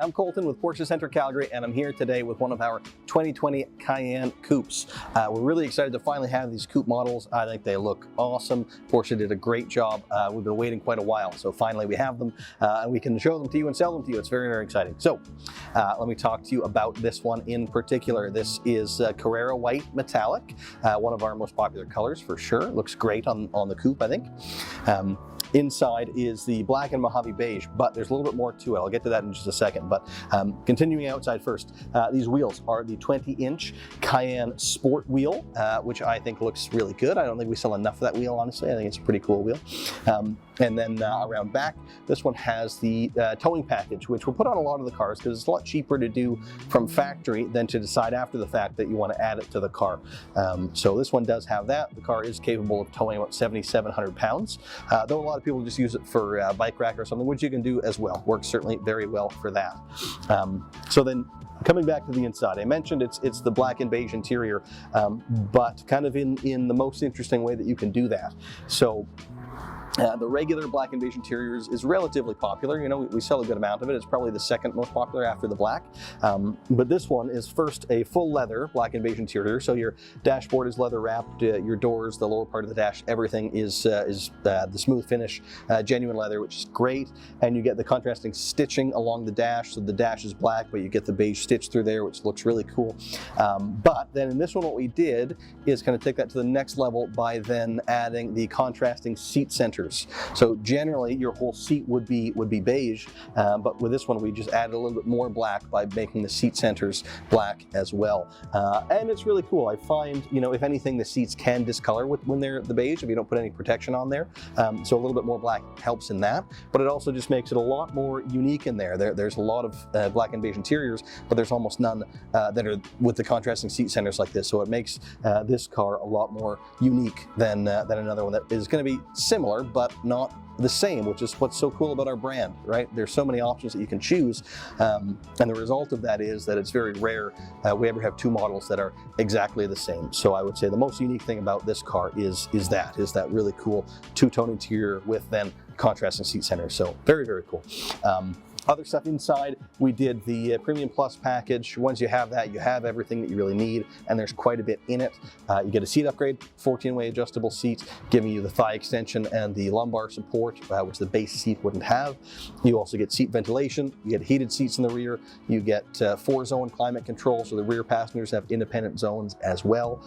I'm Colton with Porsche Center Calgary, and I'm here today with one of our 2020 Cayenne Coupes. We're really excited to finally have these coupe models. I think they look awesome. Porsche did a great job. We've been waiting quite a while, so finally we have them, and we can show them to you and sell them to you. It's very, very exciting. So let me talk to you about this one in particular. This is Carrara White Metallic, one of our most popular colors for sure. It looks great on the coupe, I think. Inside is the black and Mojave beige, but there's a little bit more to it. I'll get to that in just a second, but continuing outside first, these wheels are the 20-inch Cayenne Sport wheel, which I think looks really good. I don't think we sell enough of that wheel, honestly. I think it's a pretty cool wheel. And then around back, this one has the towing package, which we'll put on a lot of the cars because it's a lot cheaper to do from factory than to decide after the fact that you want to add it to the car. So this one does have that. The car is capable of towing about 7,700 pounds, though a lot of people just use it for bike rack or something, which you can do as well. Works certainly very well for that. So then coming back to the inside, I mentioned it's the black and beige interior, but kind of in the most interesting way that you can do that. So the regular black and beige interior is relatively popular. You know, we sell a good amount of it. It's probably the second most popular after the black. But this one is first a full leather black and beige interior. So your dashboard is leather wrapped, your doors, the lower part of the dash, everything is the smooth finish, genuine leather, which is great. And you get the contrasting stitching along the dash. So the dash is black, but you get the beige stitch through there, which looks really cool. But then in this one, what we did is kind of take that to the next level by then adding the contrasting seat centers. So generally your whole seat would be beige, but with this one we just added a little bit more black by making the seat centers black as well. And it's really cool. I find, you know, if anything, the seats can discolor when they're the beige if you don't put any protection on there. So a little bit more black helps in that, but it also just makes it a lot more unique in there. There's a lot of black and beige interiors, but there's almost none that are with the contrasting seat centers like this. So it makes this car a lot more unique than another one that is going to be similar, but not the same, which is what's so cool about our brand, right? There's so many options that you can choose, and the result of that is that it's very rare we ever have two models that are exactly the same. So I would say the most unique thing about this car is that really cool two-tone interior with then contrasting seat centers. So very, very cool. Other stuff inside, we did the Premium Plus package. Once you have that, you have everything that you really need, and there's quite a bit in it. You get a seat upgrade, 14-way adjustable seat, giving you the thigh extension and the lumbar support, which the base seat wouldn't have. You also get seat ventilation, you get heated seats in the rear, you get 4-zone climate control, so the rear passengers have independent zones as well.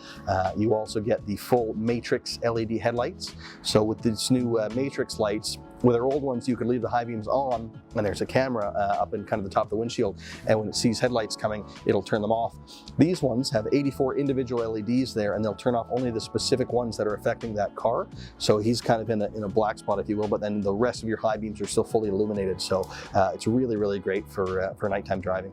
You also get the full Matrix LED headlights. So with these new Matrix lights, with our old ones, you could leave the high beams on, and there's a camera up in kind of the top of the windshield, and when it sees headlights coming, it'll turn them off. These ones have 84 individual LEDs there, and they'll turn off only the specific ones that are affecting that car. So he's kind of in a black spot, if you will, but then the rest of your high beams are still fully illuminated. So it's really, really great for nighttime driving.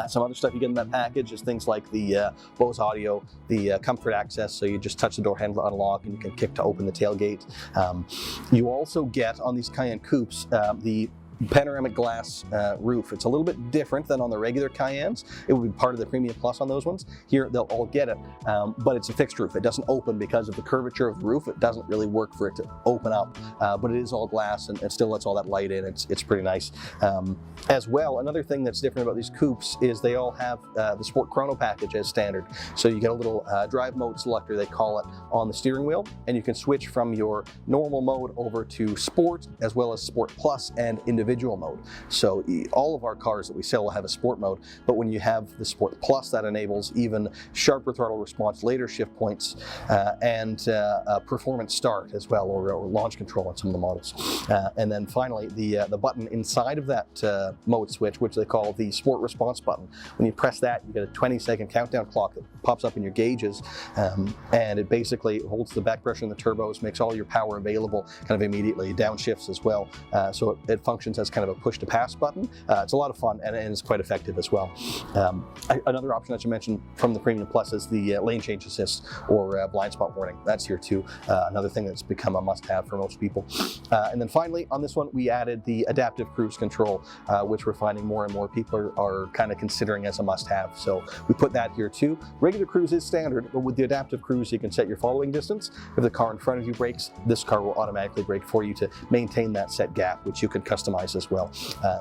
Some other stuff you get in that package is things like the Bose audio, the comfort access, so you just touch the door handle to unlock and you can kick to open the tailgate. You also get on these Cayenne Coupes the panoramic glass roof. It's a little bit different than on the regular Cayennes. It would be part of the Premium Plus on those ones. Here they'll all get it, but it's a fixed roof. It doesn't open because of the curvature of the roof. It doesn't really work for it to open up, but it is all glass and it still lets all that light in. It's pretty nice. As well, another thing that's different about these coupes is they all have the Sport Chrono package as standard. So you get a little drive mode selector, they call it, on the steering wheel, and you can switch from your normal mode over to Sport, as well as Sport Plus and individual mode. So all of our cars that we sell will have a sport mode, but when you have the Sport Plus, that enables even sharper throttle response, later shift points, and performance start as well, or launch control on some of the models. And then finally, the button inside of that mode switch, which they call the Sport Response button. When you press that, you get a 20-second countdown clock that pops up in your gauges, and it basically holds the back pressure in the turbos, makes all your power available kind of immediately, downshifts as well. So it functions as kind of a push-to-pass button. It's a lot of fun, and it's quite effective as well. Another option that you mentioned from the Premium Plus is the lane change assist or blind spot warning. That's here too. Another thing that's become a must-have for most people. And then finally, on this one, we added the adaptive cruise control, which we're finding more and more people are kind of considering as a must-have. So we put that here too. Regular cruise is standard, but with the adaptive cruise, you can set your following distance. If the car in front of you brakes, this car will automatically brake for you to maintain that set gap, which you can customize size as well.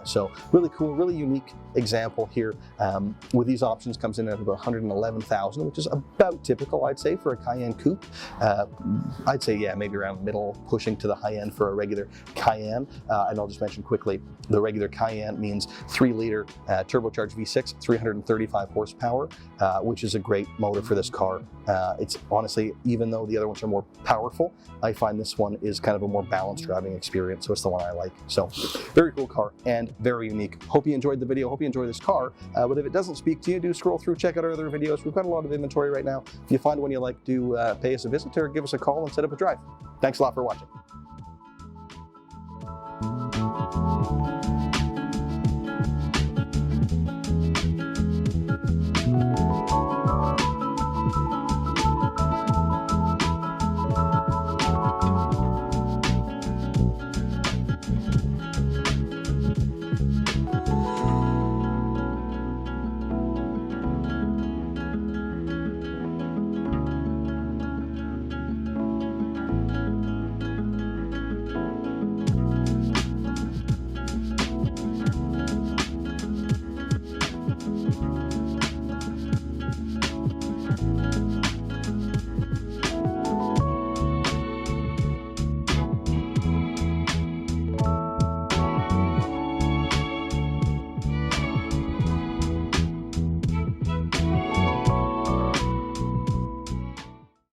So really cool, really unique example here. With these options, comes in at about 111,000, which is about typical, I'd say, for a Cayenne Coupe. I'd say, yeah, maybe around middle, pushing to the high end for a regular Cayenne. And I'll just mention quickly, the regular Cayenne means 3-liter turbocharged V6, 335 horsepower, which is a great motor for this car. It's honestly, even though the other ones are more powerful, I find this one is kind of a more balanced driving experience, so it's the one I like. So very cool car and very unique. Hope you enjoyed the video, hope you enjoy this car, but if it doesn't speak to you, do scroll through, check out our other videos. We've got a lot of inventory right now. If you find one you like, do pay us a visit or give us a call and set up a drive. Thanks a lot for watching.